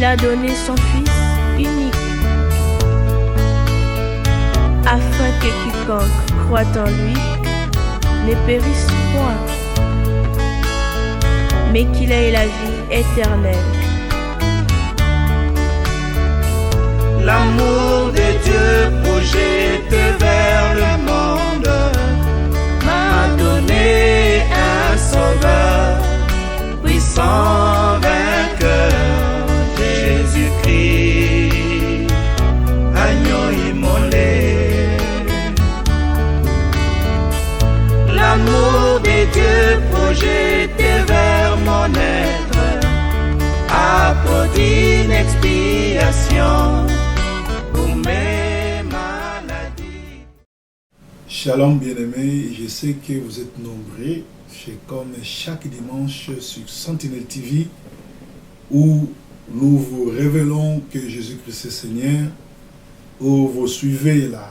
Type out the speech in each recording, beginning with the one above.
il a donné son Fils unique, afin que quiconque croit en lui ne périsse point, mais qu'il ait la vie éternelle. L'amour de Dieu projeté vers le monde m'a donné un sauveur, puissant vainqueur, Jésus-Christ, agneau immolé. L'amour de Dieu projeté vers mon être a produit une expiation pour mes maladies. Shalom bien-aimés, je sais que vous êtes nombreux, c'est comme chaque dimanche sur Sentinelle TV où nous vous révélons que Jésus-Christ est Seigneur, où vous suivez la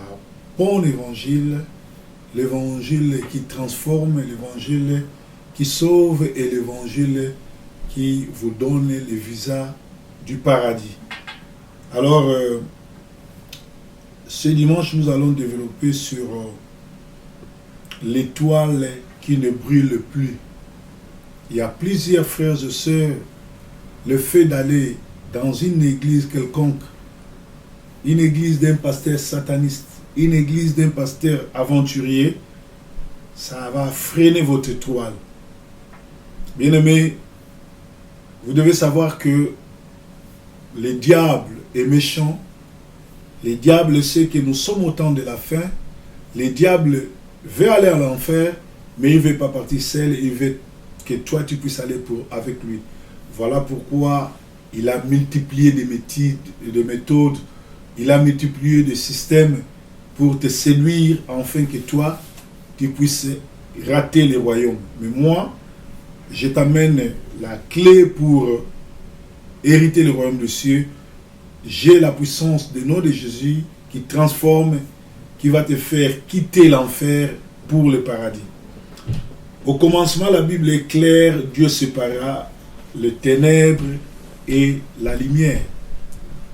bonne évangile, l'évangile qui transforme, l'évangile qui sauve et l'évangile qui vous donne le visa du paradis. Alors, ce dimanche, nous allons développer sur l'étoile qui ne brûle plus. Il y a plusieurs frères et sœurs, le fait d'aller dans une église quelconque, une église d'un pasteur sataniste, une église d'un pasteur aventurier, ça va freiner votre étoile. Bien-aimés, vous devez savoir que le diable est méchant. Le diable sait que nous sommes au temps de la fin. Le diable veut aller à l'enfer, mais il ne veut pas partir seul. Il veut que toi, tu puisses aller avec lui. Voilà pourquoi il a multiplié des méthodes. Il a multiplié des systèmes pour te séduire, afin que toi, tu puisses rater le royaume. Mais moi, je t'amène la clé pour hériter le royaume des cieux. J'ai la puissance du nom de Jésus qui transforme, qui va te faire quitter l'enfer pour le paradis. Au commencement, la Bible est claire, Dieu sépara les ténèbres et la lumière.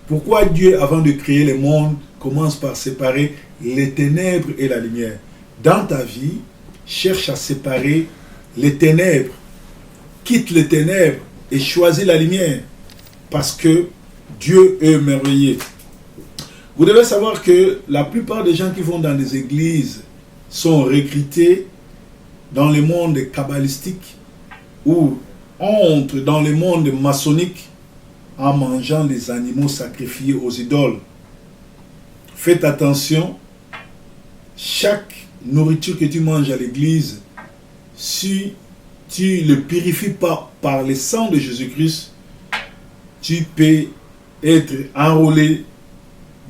Pourquoi Dieu, avant de créer le monde, commence par séparer les ténèbres et la lumière? Dans ta vie, cherche à séparer les ténèbres. Quitte les ténèbres et choisis la lumière. Parce que Dieu est merveilleux. Vous devez savoir que la plupart des gens qui vont dans les églises sont recrutés dans le monde kabbalistique ou entrent dans le monde maçonnique en mangeant les animaux sacrifiés aux idoles. Faites attention, chaque nourriture que tu manges à l'église, si tu ne le purifies pas par le sang de Jésus-Christ, tu peux être enrôlé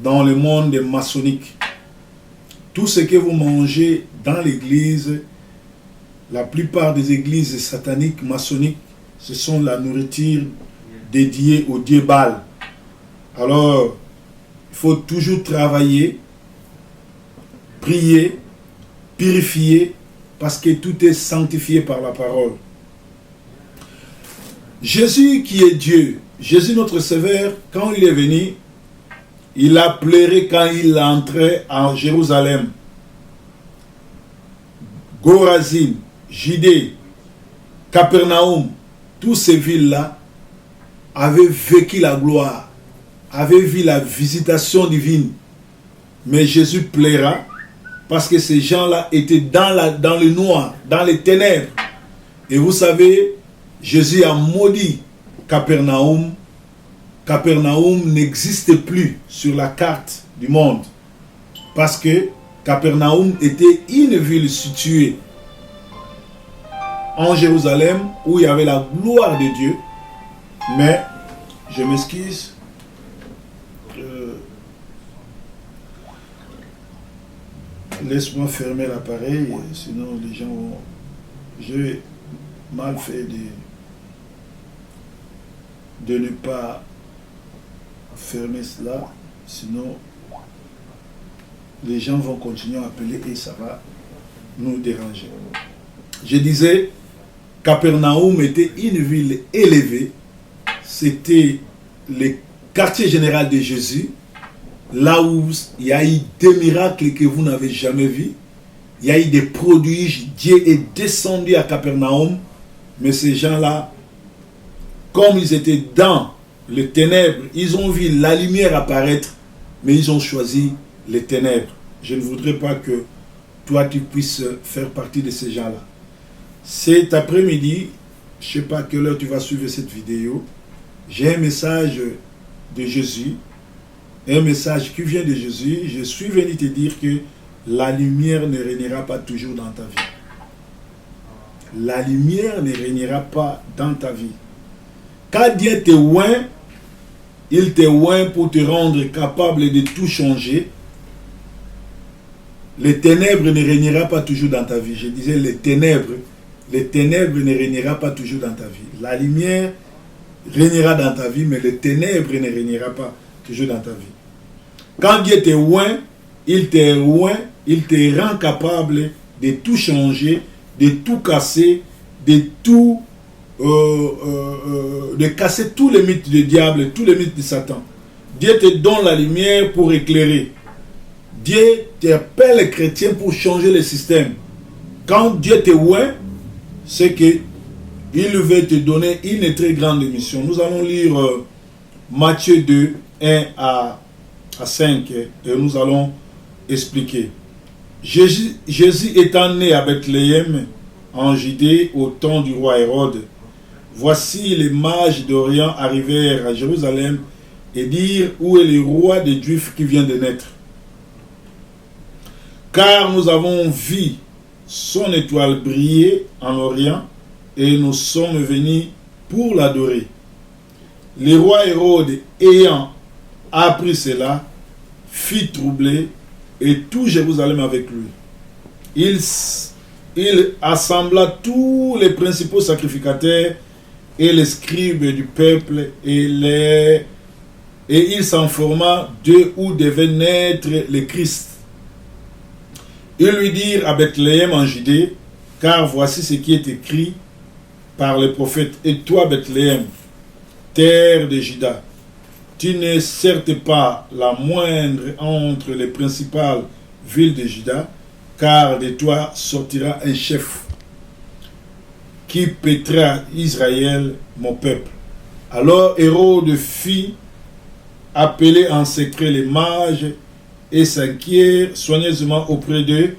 dans le monde maçonnique. Tout ce que vous mangez dans l'église, la plupart des églises sataniques, maçonniques, ce sont la nourriture dédiée au dieu Baal. Alors, il faut toujours travailler, prier, purifier, parce que tout est sanctifié par la parole. Jésus qui est Dieu, Jésus notre Sauveur, quand il est venu, il a pleuré quand il entrait en Jérusalem. Gorazim, Judée, Capernaum, toutes ces villes-là avaient vécu la gloire, avaient vu la visitation divine. Mais Jésus pleura parce que ces gens-là étaient dans le noir, dans les ténèbres. Et vous savez, Jésus a maudit Capernaum. Capernaum n'existe plus sur la carte du monde. Parce que Capernaum était une ville située en Jérusalem où il y avait la gloire de Dieu. Mais, je m'excuse, laisse-moi fermer l'appareil, sinon les gens vont... J'ai mal fait de ne pas fermer cela, sinon les gens vont continuer à appeler et ça va nous déranger. Je disais, Capernaum était une ville élevée, c'était le quartier général de Jésus, là où il y a eu des miracles que vous n'avez jamais vus. Il y a eu des prodiges. Dieu est descendu à Capernaum. Mais ces gens-là, comme ils étaient dans les ténèbres, ils ont vu la lumière apparaître, mais ils ont choisi les ténèbres. Je ne voudrais pas que toi, tu puisses faire partie de ces gens-là. Cet après-midi, je ne sais pas à quelle heure tu vas suivre cette vidéo, j'ai un message de Jésus, un message qui vient de Jésus. Je suis venu te dire que la lumière ne régnera pas toujours dans ta vie. La lumière ne régnera pas dans ta vie. Quand Dieu te oint, il te oint pour te rendre capable de tout changer. Les ténèbres ne régnera pas toujours dans ta vie. Je disais les ténèbres ne régnera pas toujours dans ta vie. La lumière régnera dans ta vie, mais les ténèbres ne régnera pas toujours dans ta vie. Quand Dieu te oint, il te rend capable de tout changer, de tout casser, de casser tous les mythes du diable, tous les mythes de Satan. Dieu te donne la lumière pour éclairer. Dieu t'appelle les chrétiens pour changer le système. Quand Dieu te oint, c'est que il veut te donner une très grande mission. Nous allons lire Matthieu 2, 1 à 5 et nous allons expliquer. Jésus étant né à Bethléem, en Judée, au temps du roi Hérode, voici les mages d'Orient arrivèrent à Jérusalem et dirent: où est le roi des Juifs qui vient de naître? Car nous avons vu son étoile briller en Orient et nous sommes venus pour l'adorer. Le roi Hérode, ayant appris cela, fit troubler et tout Jérusalem avec lui. Il assembla tous les principaux sacrificateurs et les scribes du peuple et il s'informa de où devait naître le Christ. Ils lui dirent à Bethléem en Judée, car voici ce qui est écrit par les prophètes. Et toi, Bethléem, terre de Juda, tu n'es certes pas la moindre entre les principales villes de Juda, car de toi sortira un chef qui paîtra Israël, mon peuple. Alors Hérode fit appeler en secret les mages et s'inquièrent soigneusement auprès d'eux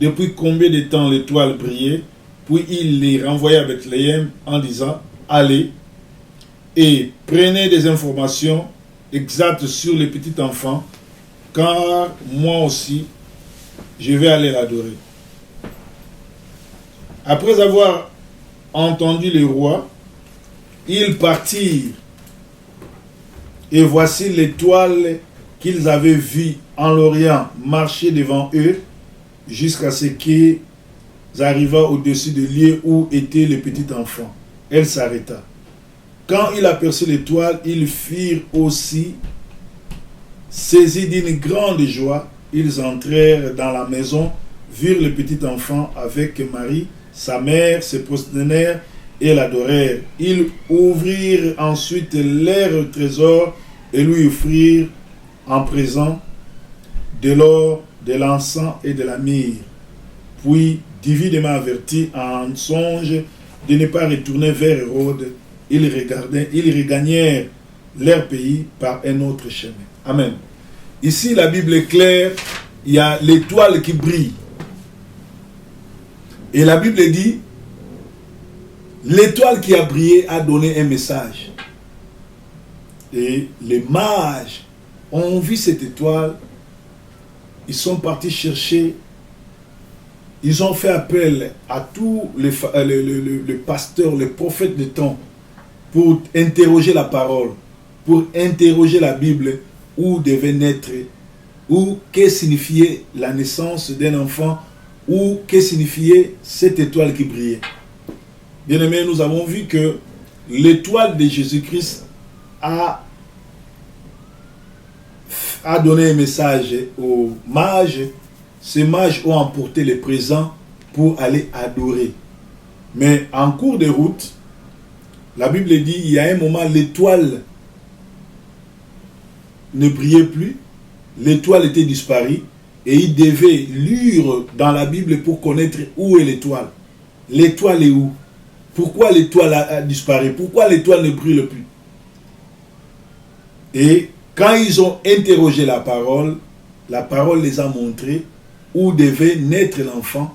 depuis combien de temps l'étoile brillait. Puis il les renvoya à Bethléem en disant: allez et prenez des informations exactes sur les petits enfants, car moi aussi je vais aller l'adorer. Après avoir entendu le roi, ils partirent, et voici l'étoile qu'ils avaient vue en l'Orient marcher devant eux jusqu'à ce qu'ils arrivent au-dessus du lieu où était le petit enfant. Elle s'arrêta. Quand il aperçut l'étoile, ils firent aussi, saisis d'une grande joie, ils entrèrent dans la maison, virent le petit enfant avec Marie, sa mère, se prosternèrent et l'adorèrent. Ils ouvrirent ensuite leur trésor et lui offrirent en présent de l'or, de l'encens et de la myrrhe. Puis, divinement avertis en songe de ne pas retourner vers Hérode, ils regagnèrent leur pays par un autre chemin. Amen. Ici, la Bible est claire, il y a l'étoile qui brille. Et la Bible dit, l'étoile qui a brillé a donné un message. Et les mages ont vu cette étoile, ils sont partis chercher, ils ont fait appel à tous les pasteurs, les prophètes de temps, pour interroger la parole, pour interroger la Bible, où devait naître, ou que signifiait la naissance d'un enfant, ou que signifiait cette étoile qui brillait. Bien-aimés, nous avons vu que l'étoile de Jésus-Christ a donné un message aux mages. Ces mages ont emporté les présents pour aller adorer. Mais en cours de route, la Bible dit, il y a un moment, l'étoile ne brillait plus, l'étoile était disparue, et il devait lire dans la Bible pour connaître où est l'étoile. L'étoile est où? Pourquoi l'étoile a disparu? Pourquoi l'étoile ne brille plus? Et quand ils ont interrogé la parole les a montré où devait naître l'enfant.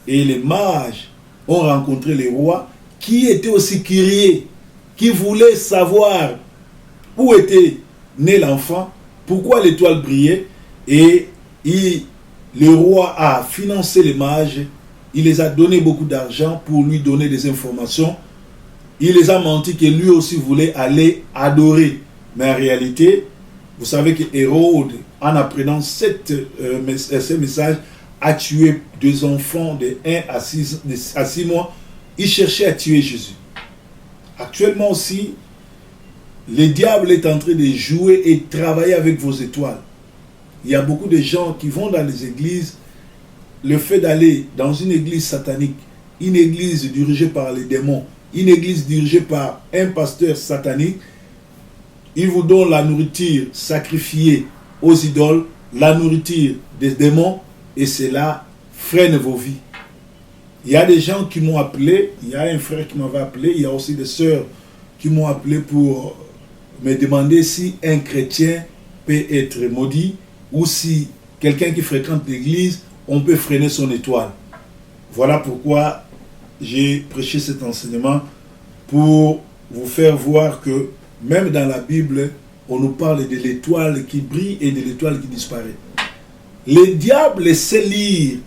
Et les mages ont rencontré les rois qui étaient aussi curieux, qui voulaient savoir où était né l'enfant, pourquoi l'étoile brillait. Et le roi a financé les mages, il les a donné beaucoup d'argent pour lui donner des informations. Il les a menti que lui aussi voulait aller adorer. Mais en réalité, vous savez que Hérode, en apprenant ce message, a tué 2 enfants de 1 à 6 mois. Il cherchait à tuer Jésus. Actuellement aussi, le diable est en train de jouer et travailler avec vos étoiles. Il y a beaucoup de gens qui vont dans les églises. Le fait d'aller dans une église satanique, une église dirigée par les démons, une église dirigée par un pasteur satanique, il vous donne la nourriture sacrifiée aux idoles, la nourriture des démons, et cela freine vos vies. Il y a des gens qui m'ont appelé, il y a un frère qui m'avait appelé, il y a aussi des sœurs qui m'ont appelé pour me demander si un chrétien peut être maudit ou si quelqu'un qui fréquente l'église, on peut freiner son étoile. Voilà pourquoi j'ai prêché cet enseignement, pour vous faire voir que même dans la Bible, on nous parle de l'étoile qui brille et de l'étoile qui disparaît. Le diable sait lire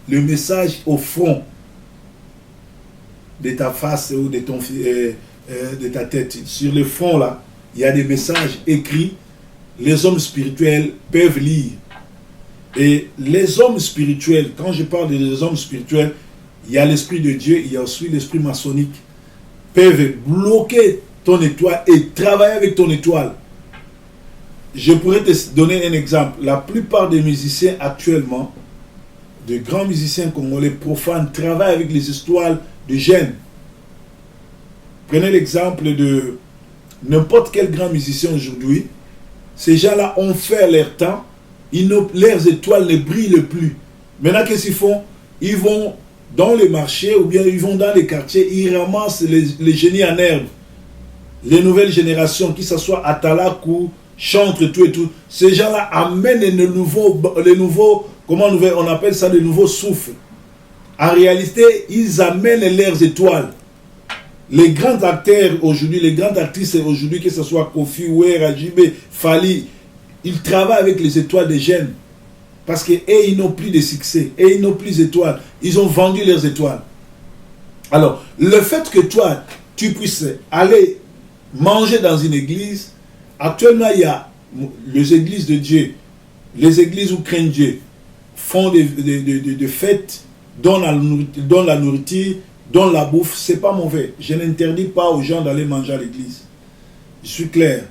le message au fond de ta face ou de ta tête. Sur le fond là, il y a des messages écrits. Les hommes spirituels peuvent lire. Et les hommes spirituels, quand je parle des hommes spirituels, il y a l'esprit de Dieu, il y a aussi l'esprit maçonnique, peuvent bloquer ton étoile et travailler avec ton étoile. Je pourrais te donner un exemple. La plupart des musiciens actuellement, de grands musiciens congolais profanes, travaillent avec les étoiles de gênes. Prenez l'exemple de n'importe quel grand musicien aujourd'hui. Ces gens-là ont fait leur temps, leurs étoiles ne brillent plus. Maintenant, qu'est-ce qu'ils font? Ils vont dans les marchés ou bien ils vont dans les quartiers, ils ramassent les génies en herbe. Les nouvelles générations, qui ce soit Atalakou, chantre, tout et tout, ces gens-là amènent les nouveaux, comment on appelle ça, les nouveaux souffles. En réalité, ils amènent leurs étoiles. Les grands acteurs aujourd'hui, les grandes actrices aujourd'hui, que ce soit Kofi, Ouera, Jibé, Fali, ils travaillent avec les étoiles des jeunes. Parce qu'ils n'ont plus de succès, et ils n'ont plus d'étoiles. Ils ont vendu leurs étoiles. Alors, le fait que toi, tu puisses aller manger dans une église, actuellement, il y a les églises de Dieu, les églises où craignent Dieu, font des fêtes, donnent la nourriture, donnent la bouffe, c'est pas mauvais. Je n'interdis pas aux gens d'aller manger à l'église. Je suis clair.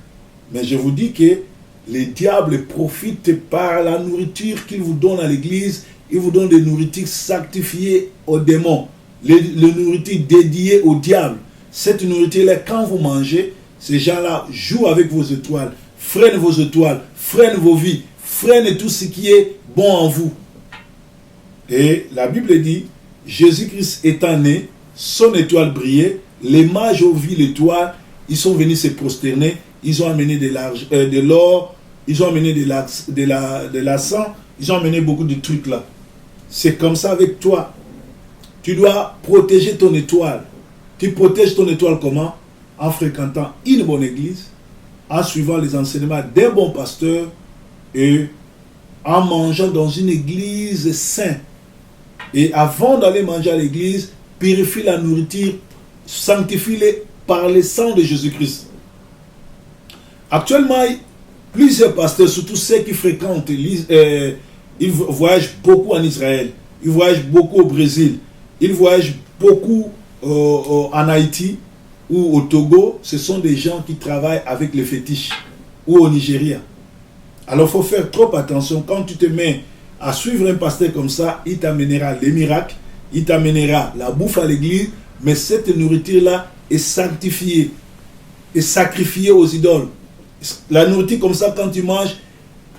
Mais je vous dis que les diables profitent par la nourriture qu'ils vous donnent à l'église. Ils vous donnent des nourritures sanctifiées aux démons, les nourritures dédiées au diable. Cette nourriture-là, quand vous mangez, ces gens-là jouent avec vos étoiles, freinent vos étoiles, freinent vos vies, freinent tout ce qui est bon en vous. Et la Bible dit, Jésus-Christ étant né, son étoile brillait, les mages ont vu l'étoile, ils sont venus se prosterner, ils ont amené de l'or, ils ont amené de l'argent, ils ont amené beaucoup de trucs là. C'est comme ça avec toi. Tu dois protéger ton étoile. Tu protèges ton étoile comment? En fréquentant une bonne église, en suivant les enseignements d'un bon pasteur et en mangeant dans une église sainte. Et avant d'aller manger à l'église, purifie la nourriture, sanctifie-les par le sang de Jésus-Christ. Actuellement, plusieurs pasteurs, surtout ceux qui fréquentent, ils voyagent beaucoup en Israël, ils voyagent beaucoup au Brésil, ils voyagent beaucoup en Haïti ou au Togo. Ce sont des gens qui travaillent avec les fétiches, ou au Nigeria. Alors il faut faire trop attention. Quand tu te mets à suivre un pasteur comme ça, il t'amènera les miracles, il t'amènera la bouffe à l'église, mais cette nourriture-là est sanctifiée, est sacrifiée aux idoles. La nourriture comme ça, quand tu manges,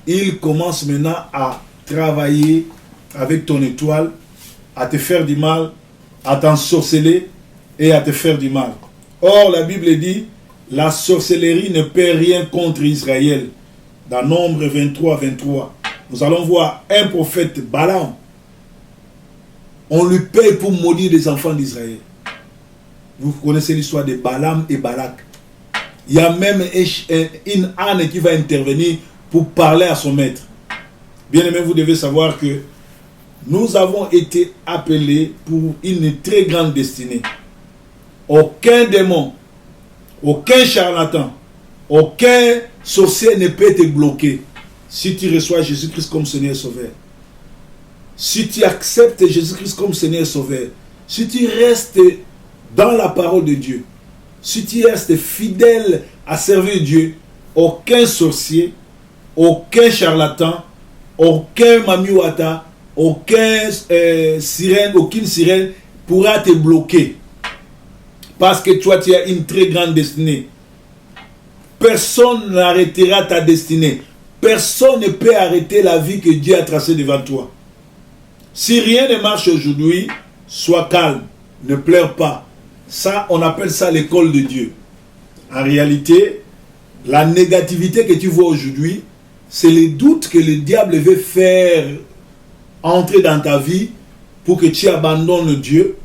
il commence maintenant à travailler avec ton étoile, à te faire du mal, à t'ensorceler et à te faire du mal. Or, la Bible dit, la sorcellerie ne peut rien contre Israël. Dans Nombre 23, 23, nous allons voir un prophète, Balaam. On lui paye pour maudire les enfants d'Israël. Vous connaissez l'histoire de Balaam et Balak. Il y a même une âne qui va intervenir pour parler à son maître. Bien aimé, vous devez savoir que nous avons été appelés pour une très grande destinée. Aucun démon, aucun charlatan, aucun sorcier ne peut te bloquer si tu reçois Jésus-Christ comme Seigneur et Sauveur. Si tu acceptes Jésus-Christ comme Seigneur et Sauveur, si tu restes dans la parole de Dieu, si tu restes fidèle à servir Dieu, aucun sorcier, aucun charlatan, aucun mamiwata, aucune sirène pourra te bloquer. Parce que toi, tu as une très grande destinée. Personne n'arrêtera ta destinée. Personne ne peut arrêter la vie que Dieu a tracée devant toi. Si rien ne marche aujourd'hui, sois calme, ne pleure pas. Ça, on appelle ça l'école de Dieu. En réalité, la négativité que tu vois aujourd'hui, c'est les doutes que le diable veut faire entrer dans ta vie pour que tu abandonnes Dieu,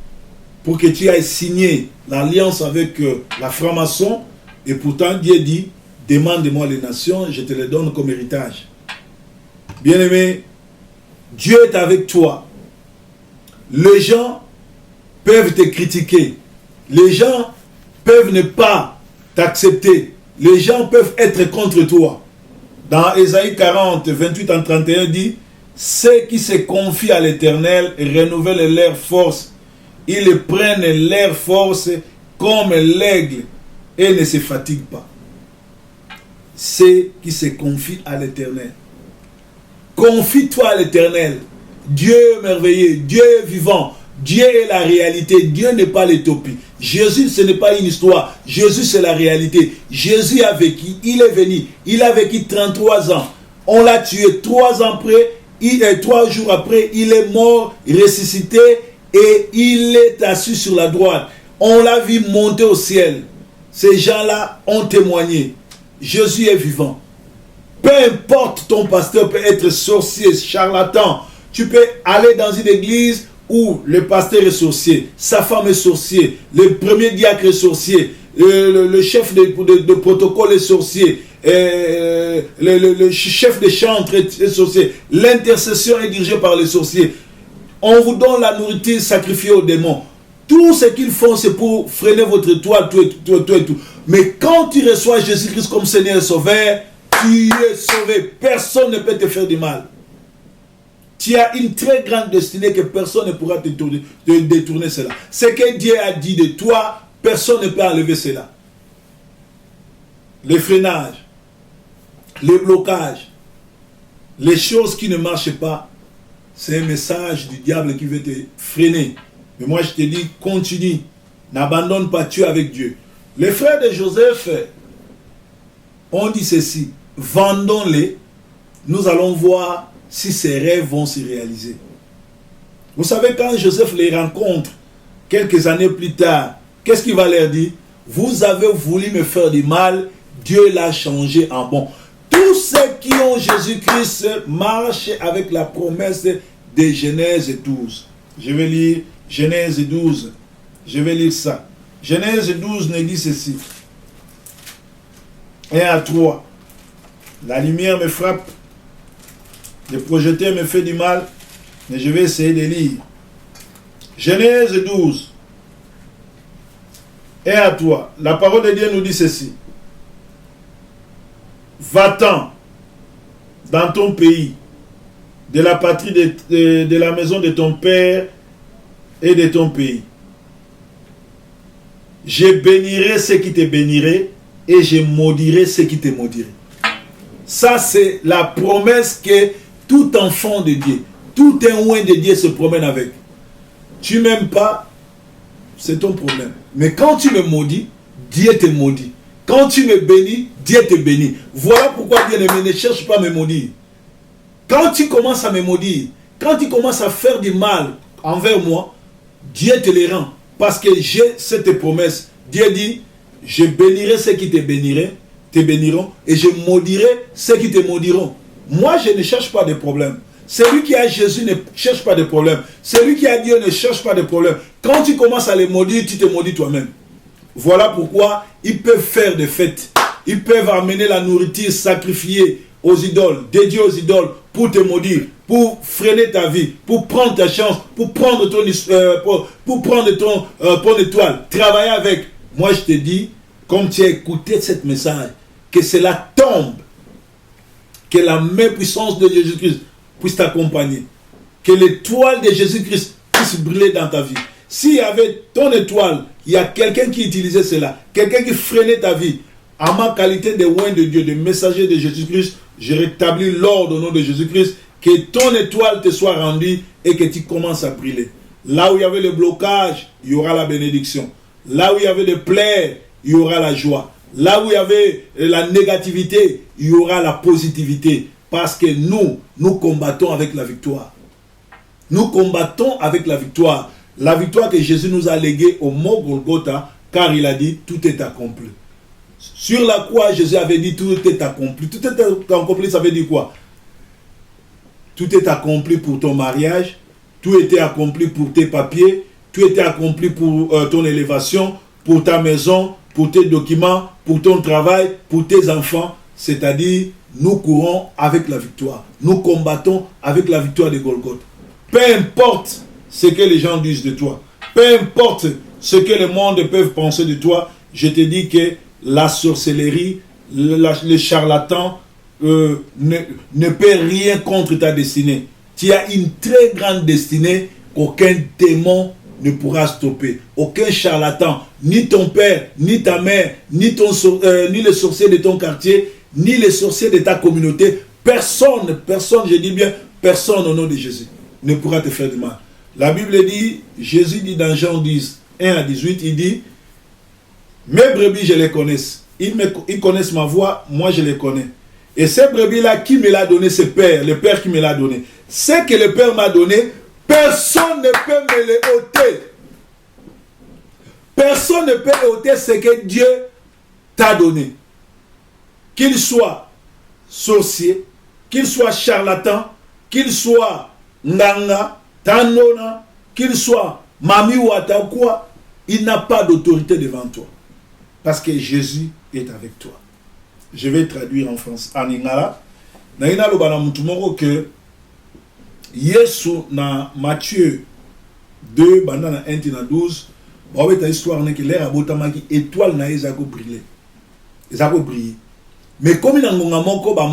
pour que tu ailles signer l'alliance avec la franc-maçon. Et pourtant, Dieu dit, demande-moi les nations, je te les donne comme héritage. Bien-aimé, Dieu est avec toi. Les gens peuvent te critiquer. Les gens peuvent ne pas t'accepter. Les gens peuvent être contre toi. Dans Ésaïe 40, 28 en 31 dit, ceux qui se confient à l'Éternel renouvellent leur force. Ils prennent leur force comme l'aigle et ne se fatiguent pas. Ceux qui se confient à l'Éternel. Confie-toi à l'Éternel. Dieu merveilleux, Dieu vivant, Dieu est la réalité, Dieu n'est pas l'utopie. Jésus, ce n'est pas une histoire, Jésus c'est la réalité. Jésus a vécu, il est venu, il a vécu 33 ans. On l'a tué 3 ans après, 3 jours après, il est mort, ressuscité et il est assis sur la droite. On l'a vu monter au ciel. Ces gens-là ont témoigné. Jésus est vivant. Peu importe, ton pasteur peut être sorcier, charlatan. Tu peux aller dans une église où le pasteur est sorcier, sa femme est sorcier, le premier diacre est sorcier, le chef de protocole est sorcier, le chef de chantre est sorcier, l'intercession est dirigée par les sorciers. On vous donne la nourriture sacrifiée aux démons. Tout ce qu'ils font, c'est pour freiner votre étoile, tout. Mais quand tu reçois Jésus-Christ comme Seigneur et Sauveur, tu es sauvé. Personne ne peut te faire du mal. Tu as une très grande destinée que personne ne pourra te détourner cela. Ce que Dieu a dit de toi, personne ne peut enlever cela. Les freinages, les blocages, les choses qui ne marchent pas, c'est un message du diable qui veut te freiner. Mais moi je te dis, continue, n'abandonne pas, tu es avec Dieu. Les frères de Joseph ont dit ceci, vendons-les, nous allons voir si ces rêves vont se réaliser. Vous savez, quand Joseph les rencontre, quelques années plus tard, qu'est-ce qu'il va leur dire? Vous avez voulu me faire du mal, Dieu l'a changé en bon. Tous ceux qui ont Jésus-Christ marchent avec la promesse de Genèse 12. Je vais lire Genèse 12. Je vais lire ça. Genèse 12 nous dit ceci. 1 à 3. La lumière me frappe. Le projecteur me fait du mal. Mais je vais essayer de lire. Genèse 12. 1 à 3. La parole de Dieu nous dit ceci. Va-t'en dans ton pays, de la patrie de la maison de ton père et de ton pays. Je bénirai ceux qui te béniraient et je maudirai ceux qui te maudiraient. Ça, c'est la promesse que tout enfant de Dieu, tout un oint de Dieu se promène avec. Tu ne m'aimes pas, c'est ton problème. Mais quand tu me maudis, Dieu te maudit. Quand tu me bénis, Dieu te bénit. Voilà pourquoi Dieu ne cherche pas à me maudire. Quand tu commences à me maudire, quand tu commences à faire du mal envers moi, Dieu te les rend. Parce que j'ai cette promesse. Dieu dit, je bénirai ceux qui te béniront, et je maudirai ceux qui te maudiront. Moi, je ne cherche pas de problème. Celui qui a Jésus ne cherche pas de problème. Celui qui a Dieu ne cherche pas de problème. Quand tu commences à les maudire, tu te maudis toi-même. Voilà pourquoi ils peuvent faire des fêtes. Ils peuvent amener la nourriture sacrifiée aux idoles, dédiée aux idoles, pour te maudire, pour freiner ta vie, pour prendre ta chance, pour prendre ton étoile, travailler avec. Moi, je te dis, comme tu as écouté ce message, que cela tombe, que la main puissance de Jésus-Christ puisse t'accompagner, que l'étoile de Jésus-Christ puisse briller dans ta vie. S'il y avait ton étoile, il y a quelqu'un qui utilisait cela, quelqu'un qui freinait ta vie, à ma qualité de oint de Dieu, de messager de Jésus-Christ, je rétablis l'ordre au nom de Jésus-Christ, que ton étoile te soit rendue et que tu commences à briller. Là où il y avait le blocage, il y aura la bénédiction. Là où il y avait des plaies, il y aura la joie. Là où il y avait la négativité, il y aura la positivité. Parce que nous combattons avec la victoire. Nous combattons avec la victoire. La victoire que Jésus nous a léguée au mont Golgotha, car il a dit, tout est accompli. Sur la croix, Jésus avait dit, tout est accompli. Tout est accompli, ça veut dire quoi? Tout est accompli pour ton mariage, tout était accompli pour tes papiers, tout était accompli pour ton élévation, pour ta maison, pour tes documents, pour ton travail, pour tes enfants. C'est-à-dire, nous courons avec la victoire. Nous combattons avec la victoire de Golgotha. Peu importe ce que les gens disent de toi, peu importe ce que le monde peut penser de toi, je te dis que la sorcellerie, les charlatans ne peut rien contre ta destinée. Tu as une très grande destinée qu'aucun démon ne pourra stopper. Aucun charlatan, ni ton père, ni ta mère, ni les sorciers de ton quartier, ni les sorciers de ta communauté, personne, je dis bien personne au nom de Jésus ne pourra te faire du mal. La Bible dit, Jésus dit dans Jean 10, 1 à 18, il dit, mes brebis je les connais, ils connaissent ma voix, moi je les connais. Et ces brebis-là, qui me l'a donné, c'est Père, le Père qui me l'a donné. Ce que le Père m'a donné, personne ne peut me le ôter. Personne ne peut ôter ce que Dieu t'a donné. Qu'il soit sorcier, qu'il soit charlatan, qu'il soit nganga, tanona, qu'il soit mami ou atakwa, il n'a pas d'autorité devant toi. Parce que Jésus est avec toi. Je vais traduire en français. En ingala, na ina loba na mutumoko que Yesu na Matthieu 2 banda na 1 na 12, ba weta histoire na que l'air abotamaki étoile na ezako briller. Ezako briller. Mais comme il y a un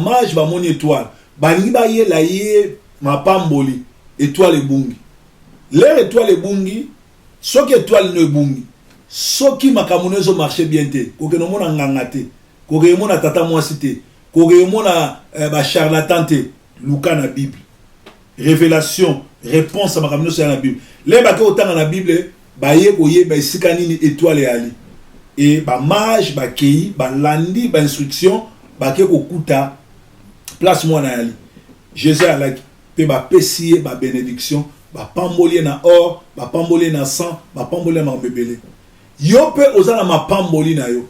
mage, il y a une étoile. Il y a une pamboli, étoile et bungi. L'air étoile et bungi, ce qui étoile ne bungi, ce qui m'a camoneuse marché bien té, que nous avons ngangate, que nous avons tata moisité, que nous avons charlatan té, Luka na Bible. Révélation, réponse à ma camoneuse dans la Bible. L'air baké autant dans la Bible, baye koye ba sikanini étoile et ali. Et ba mage, ba kei, ba landi, ba instruction. Bake kokuta place moi na yali Jésus a la pe ba pesier ba bénédiction ba pambolier na or ba pambolier na sang ba pambolier na bebele yo pe ozana ma pamboli na yo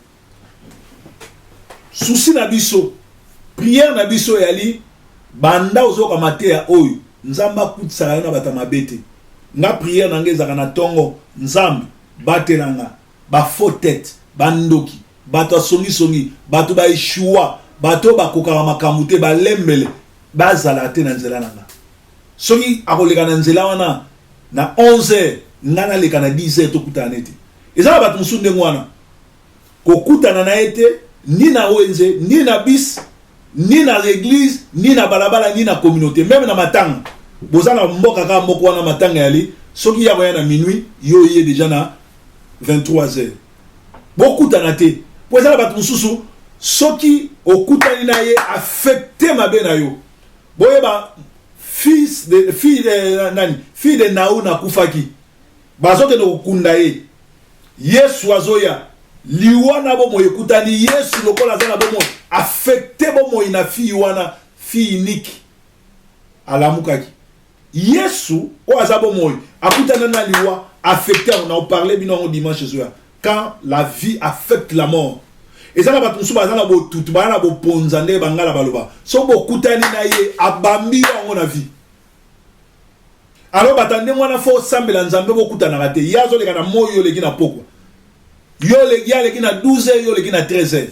souci na biso prière na biso yali banda ozoka mate ya oyo nzamba kutsa na bata mabete na prière na ngeza na tongo nzambe batelanga ba faux tête bandoki bato songi bato ba ishua bato ba kokama makamute ba lembele bazala te na nzela nanga soki akoleka na nzela wana na 11h ngana leka na 10h to kutana ete ezala bato musunde ngwana kokutana na ete ni na wenze ni na bis ni na l'église ni na balabala ni na communauté même na matanga bozana mboka ka moko wana matanga yali soki ya koya na minuit yo yé déjà na 23h bokutana te pour ça la mususu soki okutani na ye affecté mabe na yo boyeba fille de Naou na kufaki bazoke no kunda ye Yesu azoya liwana bomo ekutani Yesu lokola za na bomo affecté bomo ina fille wana fille unique alamukaki Yesu o azabo moy akutana na liwa affecté on a parlé bino dimanche soir quand la vie affecte la mort et ça ba tunsu ba na bo tutu ba na bo ponzande bangala baloba so bo kutani na ye abambi on na vie alors batande mwana fo sambela nzambe bo kutana rate yazo le kana moyo le kina pokwa yo le gya le kina 12 yo le kina 13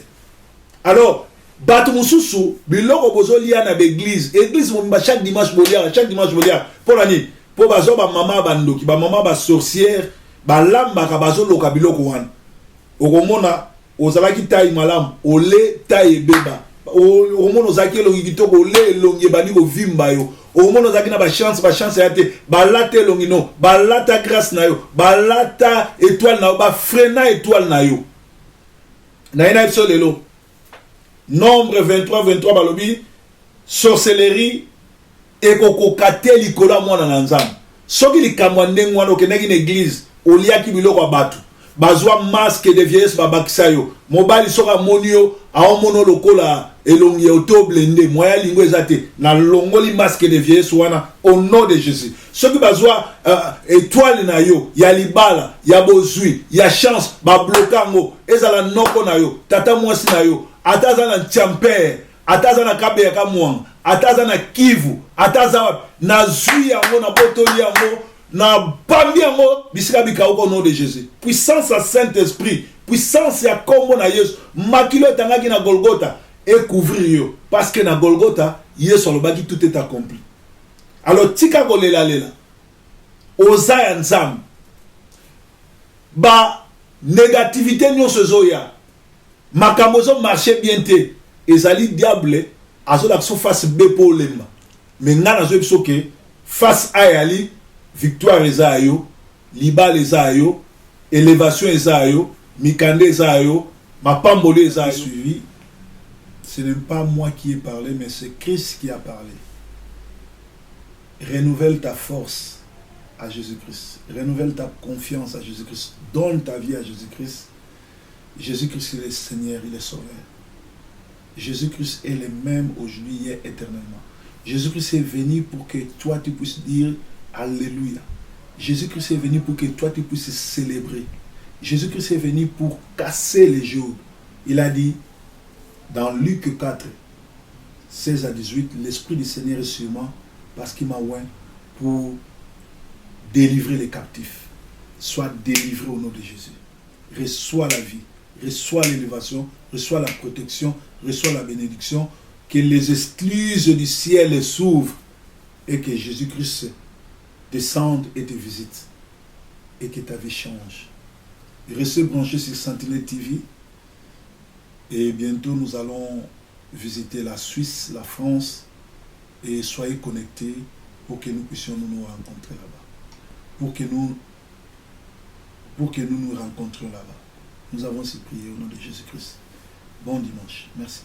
alors batu mususu biloko bozolia na l'église église mo chaque dimanche bolia pour l'année pour bazo ba mama bandoki ba mama ba sorcière ba lamba ka bazo loka biloko wana okomona ozalaki tayi malamu ole tayi beba okomona ozaki elongi kitoko ole elongi bani ko vimba yo okomona ozaki na ba chance ya te balata elongi no balata grâce na yo balata étoile na yo ba frena étoile na yo na ina episode lelo Nombre 23 balobi sorcellerie et kokokate likola mwana na nzambe soki likamwa ndengo wana okendaki na église oliaki biloko ya bato bazwa masque de vieillesse babakisa yo mobali soka moni yo aomono lokola elongi auto blende moya lingo ezate na longoli masque de vieillesse wana au nom de Jésus soki bazwa étoile na yo ya libala ya bozui ya chance ba blokango ezala noko na yo tata mwasi na yo ataza na Tchamper, ataza na Kabe ya Kamwang, ataza na Kivu, ataza na Zui yango, na Botoli yango, na Bambi yango, bisika bika au nom de Jésus. Puissance à Saint-Esprit, puissance ya kombo na Yesu, makilo etangaki na Golgotha, et couvrir yo. Parce que na Golgotha, Yesu alobaki tout est accompli. Alors, tika kolela lela, oza ya nzambe, ba négativité nyonso zoya, makambozo marché bien te ezali diable azola so face B pour lemba mais ngana zo biso ke face A yali victoire ezayo libal ezayo élévation ezayo mikande ezayo mapambolo ezayo suivi. Ce n'est pas moi qui ai parlé mais c'est Christ qui a parlé. Renouvelle ta force à Jésus-Christ, renouvelle ta confiance à Jésus-Christ, donne ta vie à Jésus-Christ. Jésus-Christ est le Seigneur, il est sauveur. Jésus-Christ est le même aujourd'hui, hier, éternellement. Jésus-Christ est venu pour que toi tu puisses dire Alléluia. Jésus-Christ est venu pour que toi tu puisses célébrer. Jésus-Christ est venu pour casser les jours. Il a dit dans Luc 4, 16 à 18, l'Esprit du Seigneur est sur moi parce qu'il m'a oint pour délivrer les captifs. Sois délivré au nom de Jésus. Reçois la vie. Reçois l'élévation, reçois la protection, reçois la bénédiction, que les écluses du ciel s'ouvrent et que Jésus-Christ descende et te visite et que ta vie change. Restez branchés sur Sentinelle TV et bientôt nous allons visiter la Suisse, la France et soyez connectés pour que nous puissions nous rencontrer là-bas. Pour que nous nous rencontrions là-bas. Nous avons aussi prié au nom de Jésus-Christ. Bon dimanche. Merci.